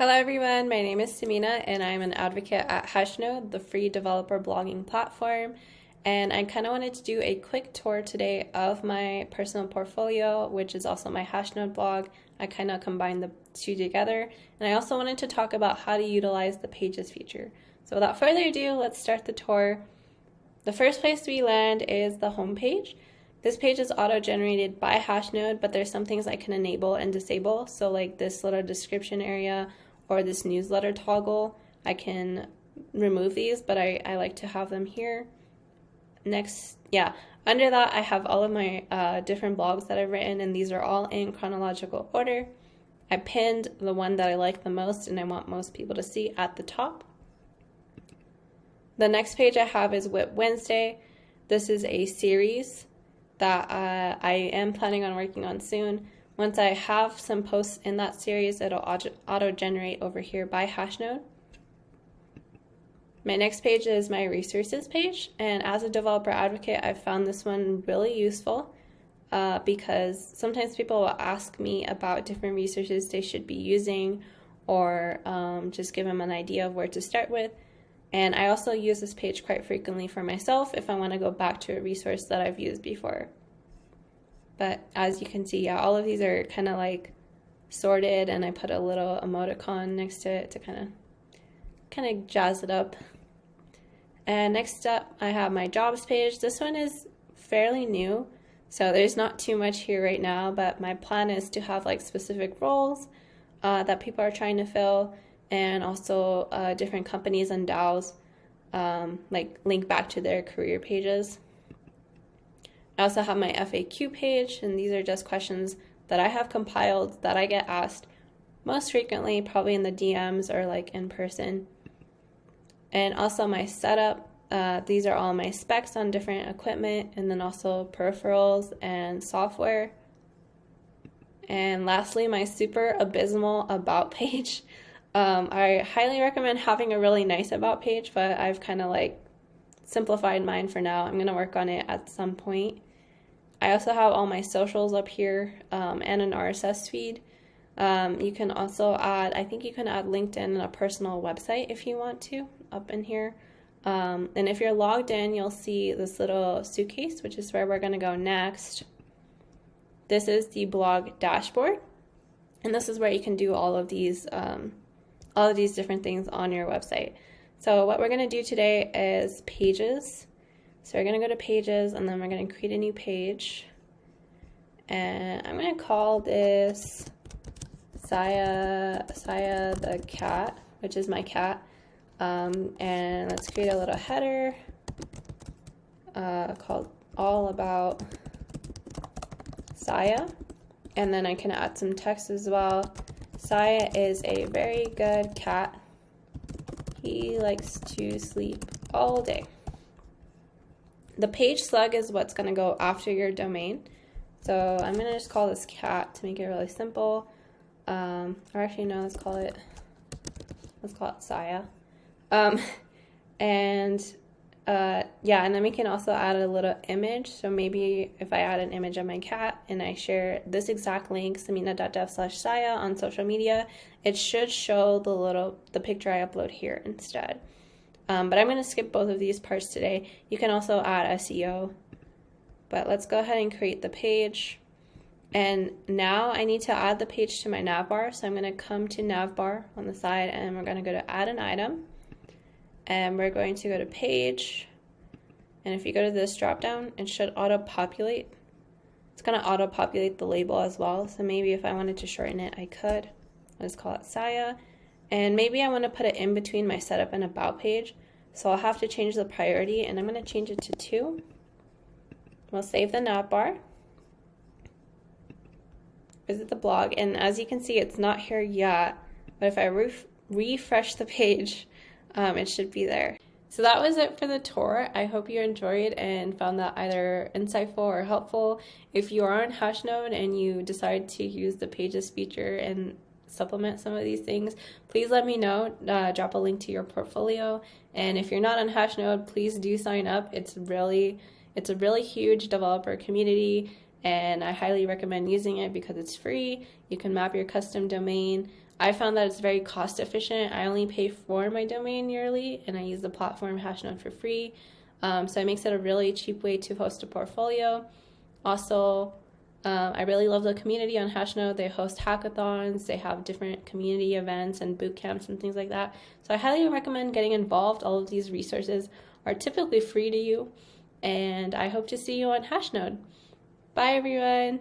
Hello everyone, my name is Samina and I'm an advocate at Hashnode, the free developer blogging platform. And I kind of wanted to do a quick tour today of my personal portfolio, which is also my Hashnode blog. I kind of combined the two together. And I also wanted to talk about how to utilize the Pages feature. So without further ado, let's start the tour. The first place we land is the home page. This page is auto-generated by Hashnode, but there's some things I can enable and disable. So like this little description area or this newsletter toggle, I can remove these, but I like to have them here. Next, under that I have all of my different blogs that I've written, and these are all in chronological order. I pinned the one that I like the most and I want most people to see at the top. The next page I have is Whip Wednesday. This is a series that I am planning on working on soon. Once I have some posts in that series, it'll auto-generate over here by Hashnode. My next page is my resources page, and as a developer advocate, I've found this one really useful because sometimes people will ask me about different resources they should be using, or just give them an idea of where to start with. And I also use this page quite frequently for myself if I want to go back to a resource that I've used before. But as you can see, all of these are kind of like sorted, and I put a little emoticon next to it to kind of jazz it up. And next up, I have my jobs page. This one is fairly new, so there's not too much here right now, but my plan is to have like specific roles that people are trying to fill, and also different companies and DAOs like link back to their career pages. I also have my FAQ page, and these are just questions that I have compiled that I get asked most frequently, probably in the DMs or like in person. And also my setup, these are all my specs on different equipment, and then also peripherals and software. And lastly, my super abysmal about page. I highly recommend having a really nice about page, but I've kind of like simplified mine for now. I'm going to work on it at some point. I also have all my socials up here and an RSS feed. You can also add, I think you can add LinkedIn and a personal website if you want to up in here. And if you're logged in, you'll see this little suitcase, which is where we're going to go next. This is the blog dashboard, and this is where you can do all of these different things on your website. So what we're going to do today is pages. So we're going to go to pages, and then we're going to create a new page. And I'm going to call this Saya the cat, which is my cat. And let's create a little header called All About Saya. And then I can add some text as well. Saya is a very good cat. He likes to sleep all day. The page slug is what's going to go after your domain. So I'm going to just call this cat to make it really simple. Or actually, no, let's call it Saya. And then we can also add a little image. So maybe if I add an image of my cat and I share this exact link, samina.dev/Saya on social media, it should show the picture I upload here instead. But I'm going to skip both of these parts today. You can also add SEO. But let's go ahead and create the page. And now I need to add the page to my navbar. So I'm going to come to navbar on the side, and we're going to go to add an item. And we're going to go to page. And if you go to this drop down, it should auto-populate. It's going to auto-populate the label as well. So maybe if I wanted to shorten it, I could. I'll just call it Saya. And maybe I want to put it in between my setup and about page. So I'll have to change the priority, and I'm going to change it to 2. We'll save the navbar. Visit the blog, and as you can see, it's not here yet. But if I refresh the page, it should be there. So that was it for the tour. I hope you enjoyed and found that either insightful or helpful. If you are on Hashnode and you decide to use the Pages feature and supplement some of these things, please let me know. Drop a link to your portfolio. And if you're not on Hashnode, please do sign up. It's a really huge developer community, and I highly recommend using it because it's free. You can map your custom domain. I found that it's very cost efficient. I only pay for my domain yearly, and I use the platform Hashnode for free. So it makes it a really cheap way to host a portfolio. Also, I really love the community on Hashnode. They host hackathons, they have different community events and boot camps and things like that. So I highly recommend getting involved. All of these resources are typically free to you, and I hope to see you on Hashnode. Bye, everyone.